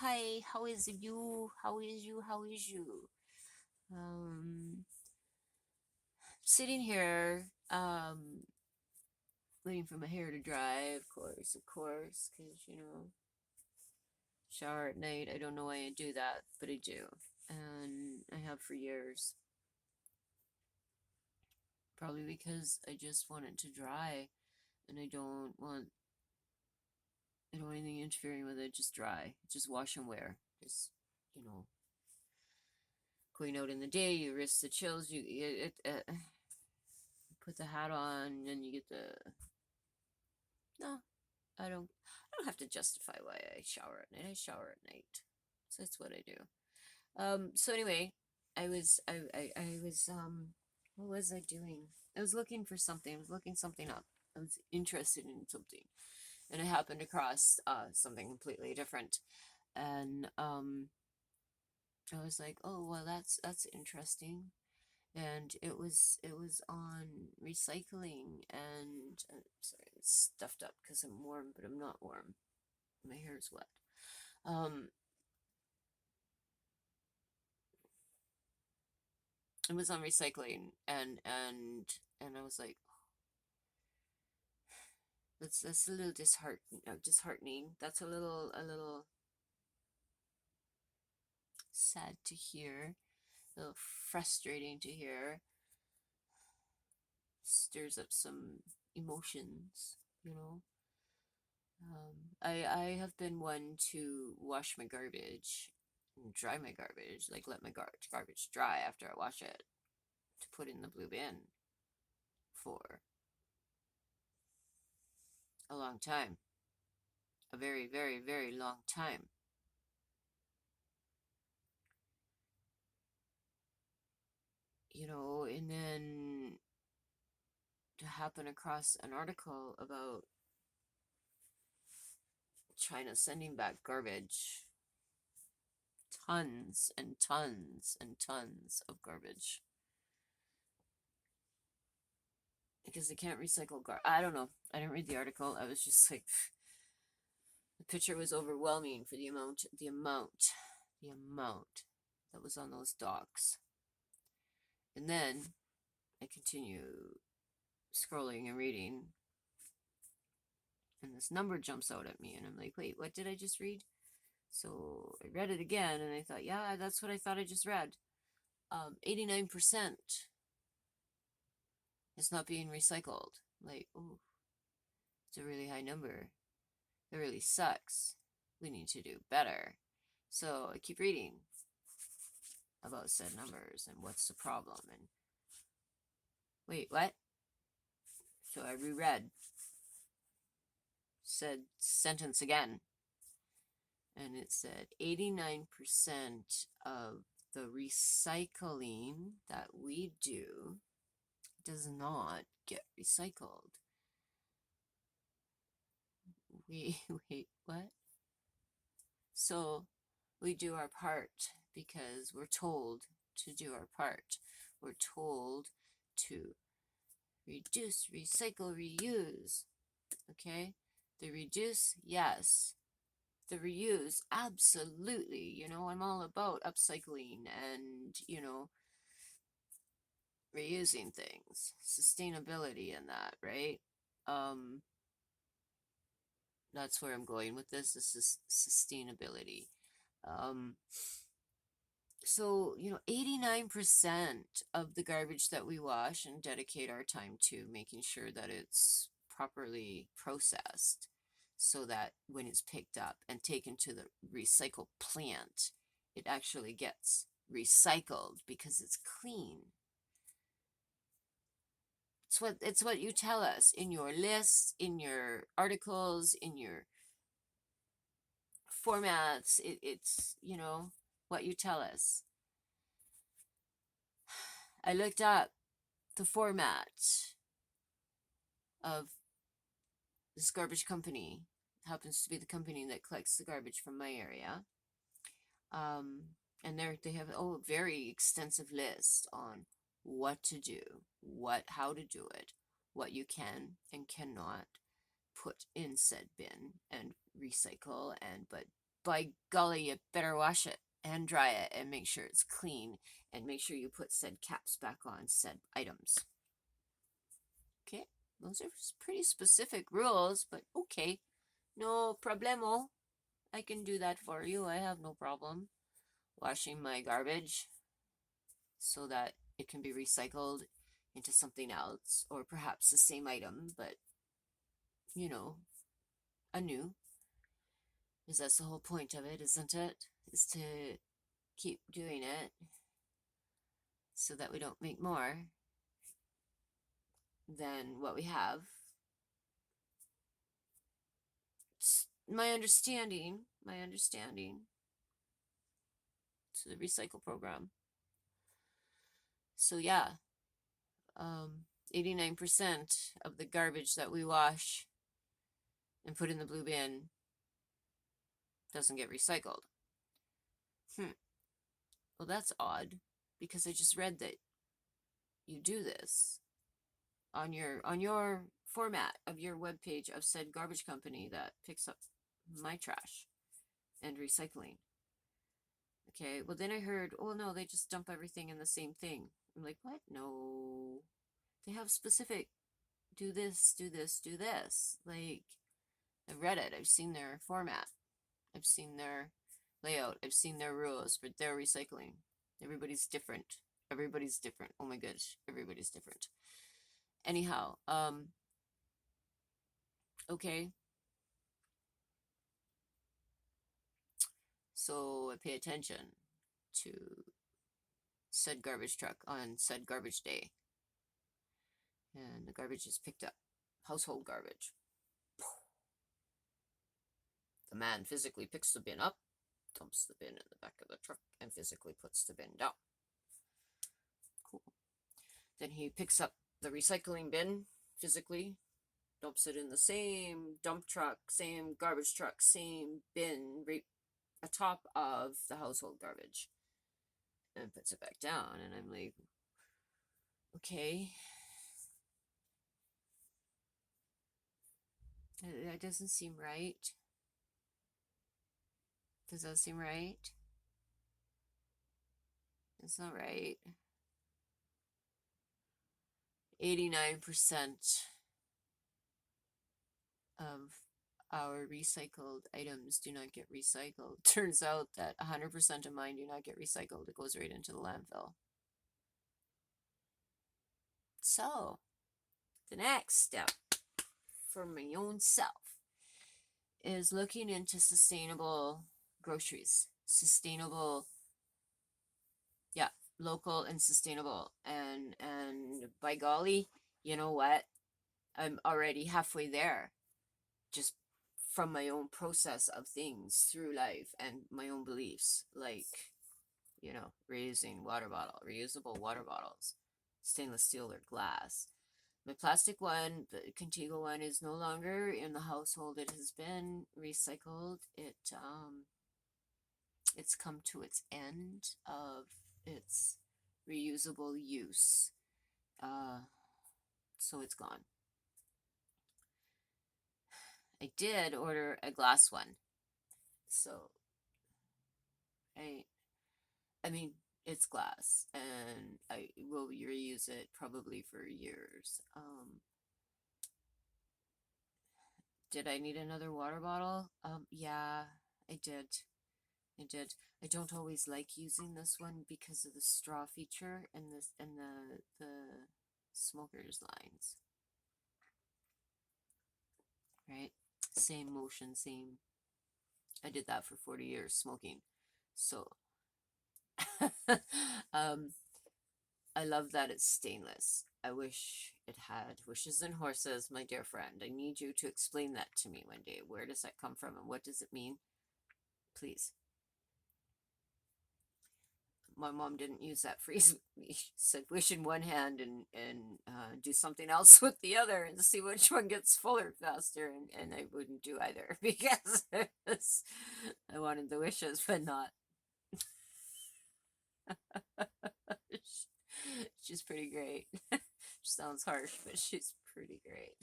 Hi, how is you? How is you? How is you? Um, Sitting here, waiting for my hair to dry, of course, because, shower at night. I don't know why I do that, but I do. And I have for years. Probably because I just want it to dry and I don't want anything interfering with it, just dry. Just wash and wear. Just, you know, going out in the day, you risk the chills, put the hat on, and you get the no, I don't have to justify why I shower at night. I shower at night. So that's what I do. So anyway, I was what was I doing? I was looking for something. I was looking something up. I was interested in something. And I happened across something completely different. And I was like, "Oh, well that's interesting." And it was on recycling and sorry, it's stuffed up because I'm warm, but I'm not warm. My hair is wet. Um, it was on recycling, and I was like, that's a little disheartening. That's a little sad to hear, a little frustrating to hear. Stirs up some emotions, you know. I have been one to wash my garbage, and dry my garbage, like let my garbage dry after I wash it to put in the blue bin for a long time, a very, very, very long time. And then to happen across an article about China sending back garbage, tons and tons and tons of garbage because they can't recycle I don't know. I didn't read the article. I was just like, the picture was overwhelming for the amount that was on those docks. And then I continue scrolling and reading, and this number jumps out at me, and I'm like, wait, what did I just read? So I read it again, and I thought, yeah, that's what I thought I just read. 89% is not being recycled. Like, oh, it's a really high number. It really sucks. We need to do better. So I keep reading about said numbers and what's the problem. And wait, what? So I reread said sentence again, and it said 89% of the recycling that we do does not get recycled. We wait, what? So we do our part because we're told to do our part. We're told to reduce, recycle, reuse. Okay? The reduce, yes. The reuse, absolutely. I'm all about upcycling and, reusing things, sustainability and that, right? Um, that's where I'm going with this. This is sustainability. Um, so, 89% of the garbage that we wash and dedicate our time to making sure that it's properly processed so that when it's picked up and taken to the recycle plant, it actually gets recycled because it's clean. It's what you tell us in your lists, in your articles, in your formats. It's what you tell us. I looked up the format of this garbage company. It happens to be the company that collects the garbage from my area. Um, and they have a very extensive list on what to do, how to do it, what you can and cannot put in said bin and recycle, and but by golly, you better wash it and dry it and make sure it's clean and make sure you put said caps back on said items. Okay, those are pretty specific rules, but okay, no problemo. I can do that for you. I have no problem washing my garbage so that it can be recycled into something else, or perhaps the same item, but you know, anew. Because that's the whole point of it, isn't it? Is to keep doing it so that we don't make more than what we have. It's my understanding to the recycle program. So yeah, 89% of the garbage that we wash and put in the blue bin doesn't get recycled. Well, that's odd, because I just read that you do this on your format of your webpage of said garbage company that picks up my trash and recycling. Okay, well then I heard, oh no, they just dump everything in the same thing. I'm like, what? No. They have specific, do this, do this, do this. Like, I've read it, I've seen their format, I've seen their layout, I've seen their rules for their recycling. Everybody's different. Everybody's different. Oh my gosh, everybody's different. Anyhow, okay. So I pay attention to said garbage truck on said garbage day. And the garbage is picked up. Household garbage. The man physically picks the bin up, dumps the bin in the back of the truck, and physically puts the bin down. Cool. Then he picks up the recycling bin physically, dumps it in the same dump truck, same garbage truck, same bin right atop of the household garbage, and puts it back down. And I'm like, okay, that doesn't seem right. Does that seem right? It's not right. 89% of our recycled items do not get recycled. Turns out that 100% of mine do not get recycled. It goes right into the landfill. So, the next step for my own self is looking into sustainable groceries. Sustainable, yeah, local and sustainable. And by golly, you know what? I'm already halfway there. Just from my own process of things through life and my own beliefs, like, you know, reusing reusable water bottles, stainless steel or glass. My plastic one, the Contigo one, is no longer in the household. It has been recycled. It's come to its end of its reusable use. So it's gone. I did order a glass one. So I mean, it's glass, and I will reuse it probably for years. Did I need another water bottle? Yeah, I did. I don't always like using this one because of the straw feature and the smoker's lines. Right? Same motion, same. I did that for 40 years smoking. So I love that it's stainless. I wish it had wishes and horses, my dear friend. I need you to explain that to me one day. Where does that come from and what does it mean? Please. My mom didn't use that phrase with me. She said, wish in one hand and do something else with the other and see which one gets fuller faster. And I wouldn't do either because I wanted the wishes, but not. She's pretty great. She sounds harsh, but she's pretty great.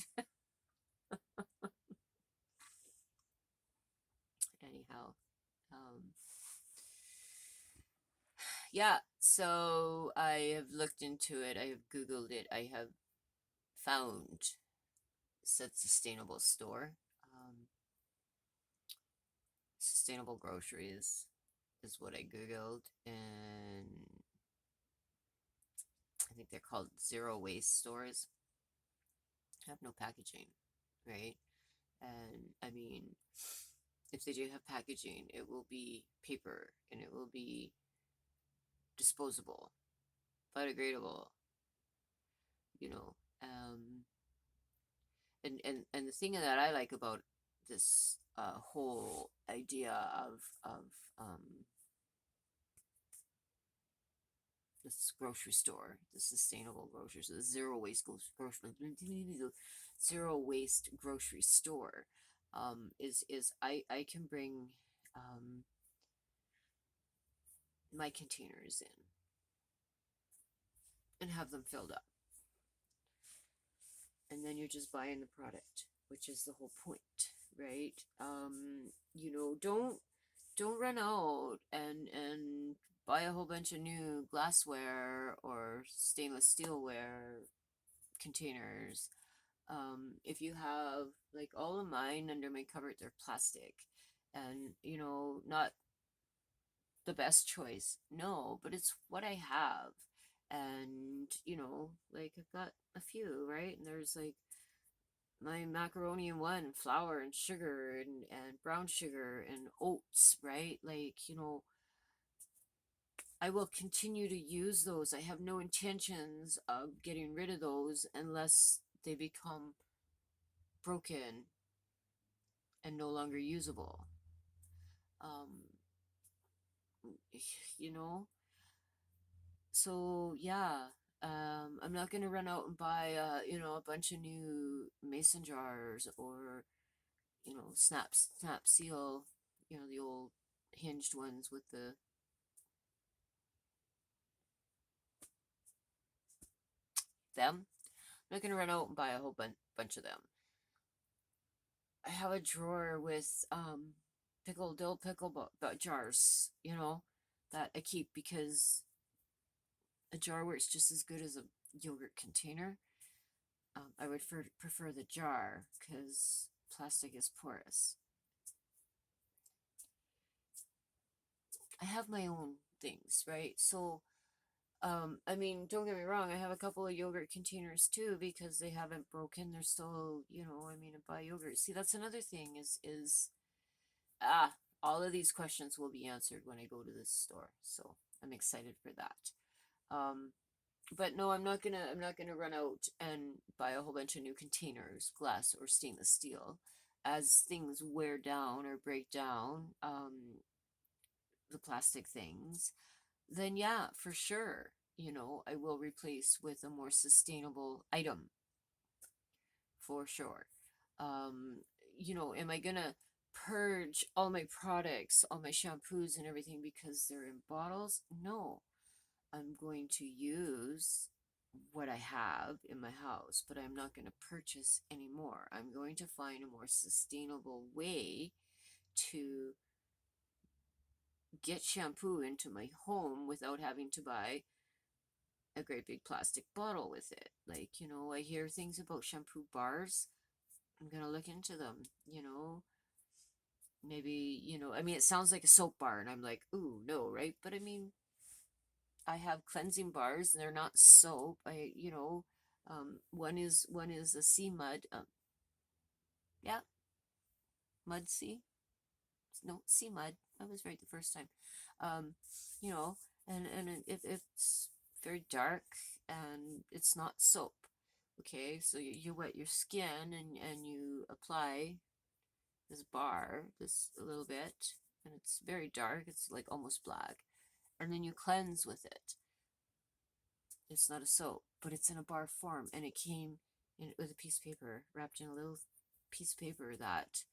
Anyhow, Um, yeah, so I have looked into it, I have Googled it, I have found said sustainable store. Um, Sustainable groceries is what I Googled, and I think they're called zero waste stores. Have no packaging, right? And I mean, if they do have packaging, it will be paper and it will be disposable, biodegradable, you know. And the thing that I like about this whole idea of um, this grocery store, the sustainable grocery, so the zero waste grocery, zero waste grocery store, is I can bring um, my containers in and have them filled up, and then you're just buying the product, which is the whole point, right? You know, don't run out and buy a whole bunch of new glassware or stainless steelware containers. If you have, like, all of mine under my cupboard, they're plastic, and you know, not the best choice, no, but it's what I have. And you know, like, I've got a few, right? And there's like my macaroni and one, flour and sugar and brown sugar and oats, right? Like, you know, I will continue to use those. I have no intentions of getting rid of those unless they become broken and no longer usable. Um, you know, so yeah, I'm not gonna run out and buy, you know, a bunch of new mason jars or, you know, snap seal, you know, the old hinged ones with them. I'm not gonna run out and buy a whole bunch of them. I have a drawer with dill pickle jars, you know, that I keep because a jar works just as good as a yogurt container. I would prefer the jar because plastic is porous. I have my own things, right? So, I mean, don't get me wrong, I have a couple of yogurt containers too because they haven't broken. They're still, you know, I mean, I buy yogurt. See, that's another thing is ah, all of these questions will be answered when I go to this store. So I'm excited for that. Um, but no, I'm not gonna run out and buy a whole bunch of new containers, glass or stainless steel, as things wear down or break down, the plastic things. Then yeah, for sure, you know, I will replace with a more sustainable item for sure. Um, you know, am I gonna purge all my products, all my shampoos and everything because they're in bottles? No, I'm going to use what I have in my house, but I'm not going to purchase anymore. I'm going to find a more sustainable way to get shampoo into my home without having to buy a great big plastic bottle with it. Like, you know, I hear things about shampoo bars. I'm going to look into them, you know. Maybe, you know, I mean, it sounds like a soap bar, and I'm like, ooh, no, right? But I mean, I have cleansing bars and they're not soap. You know, one is a sea mud. Yeah, mud sea. No, sea mud. I was right the first time. Um, you know, and it's very dark and it's not soap. Okay, so you wet your skin and you apply this bar, this a little bit, and it's very dark. It's like almost black, and then you cleanse with it. It's not a soap, but it's in a bar form, and it came in with a piece of paper wrapped in a little piece of paper that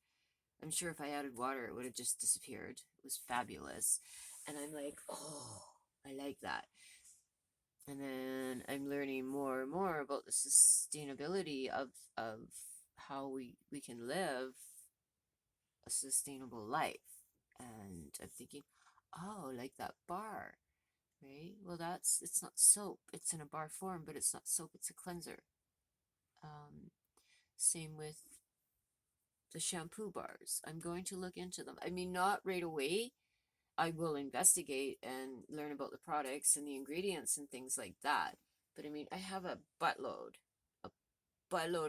I'm sure if I added water, it would have just disappeared. It was fabulous, and I'm like, oh, I like that. And then I'm learning more and more about the sustainability of how we can live a sustainable life. And I'm thinking, oh, like that bar, right? Well, it's not soap. It's in a bar form, but it's not soap. It's a cleanser. Um, Same with the shampoo bars. I'm going to look into them. I mean, not right away. I will investigate and learn about the products and the ingredients and things like that. But I mean, I have a buttload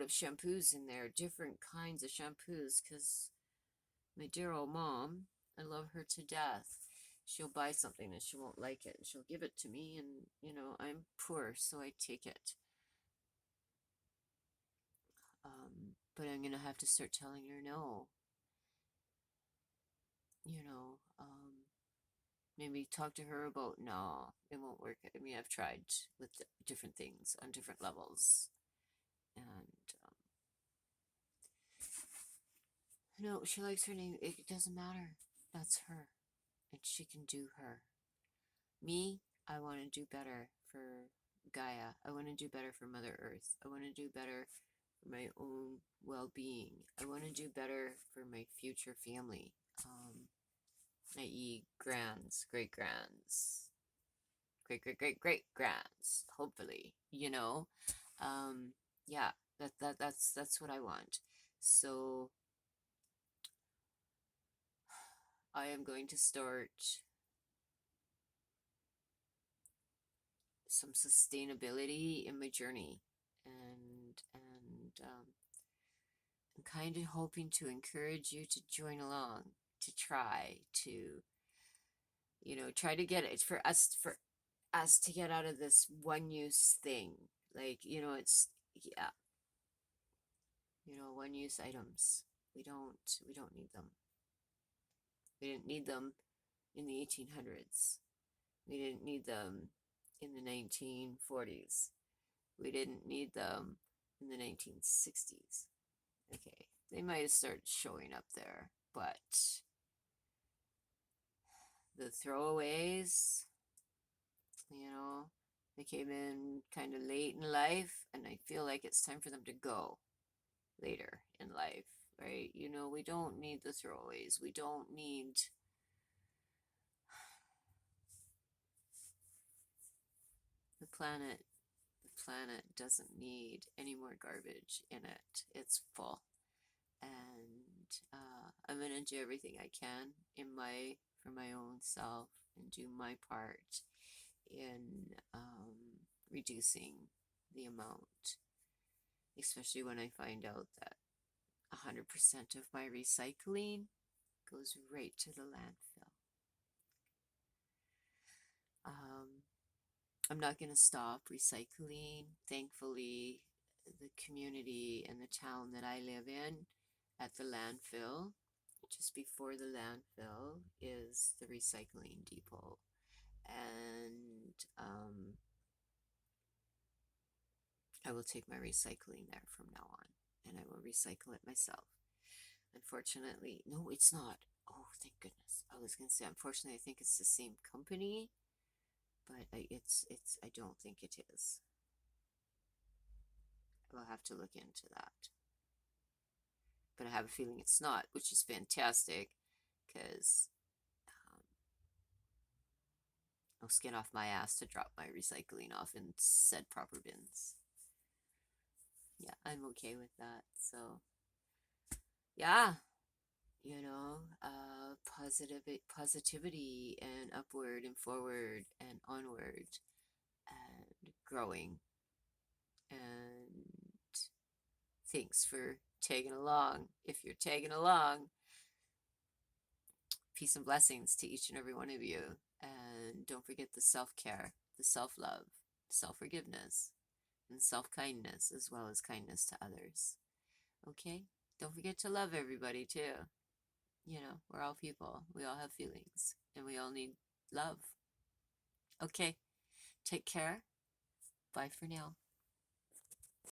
of shampoos in there, different kinds of shampoos, because my dear old mom, I love her to death. She'll buy something and she won't like it, and she'll give it to me, and I'm poor, so I take it. But I'm gonna have to start telling her no. You know, maybe talk to her about no, it won't work. I mean, I've tried with different things on different levels, and no, she likes her name. It doesn't matter. That's her, and she can do her. Me, I want to do better for Gaia. I want to do better for Mother Earth. I want to do better for my own well-being. I want to do better for my future family, i.e., grands, great grands, great grands. Hopefully, um, yeah, that's what I want. So I am going to start some sustainability in my journey, and I'm kind of hoping to encourage you to join along, to try to, try to get it for us to get out of this one use thing. Like, it's, yeah, one use items. We don't need them. We didn't need them in the 1800s. We didn't need them in the 1940s. We didn't need them in the 1960s. Okay, they might have started showing up there, but the throwaways, they came in kind of late in life, and I feel like it's time for them to go later in life, right? We don't need the throwaways. We don't need the planet. The planet doesn't need any more garbage in it. It's full. And I'm gonna do everything I can for my own self and do my part in reducing the amount, especially when I find out that 100% of my recycling goes right to the landfill. Um, I'm not going to stop recycling. Thankfully, the community and the town that I live in, at the landfill, just before the landfill, is the recycling depot. And I will take my recycling there from now on, and I will recycle it myself. Unfortunately, no, it's not. Oh, thank goodness. I was going to say, unfortunately, I think it's the same company, but I don't think it is. We'll have to look into that. But I have a feeling it's not, which is fantastic, because I'll skin off my ass to drop my recycling off in said proper bins. Yeah, I'm okay with that. So, yeah, positivity and upward and forward and onward and growing. And thanks for tagging along. If you're tagging along, peace and blessings to each and every one of you. And don't forget the self-care, the self-love, self-forgiveness, and self-kindness, as well as kindness to others. Okay? Don't forget to love everybody too. We're all people. We all have feelings, and we all need love. Okay? Take care. Bye for now.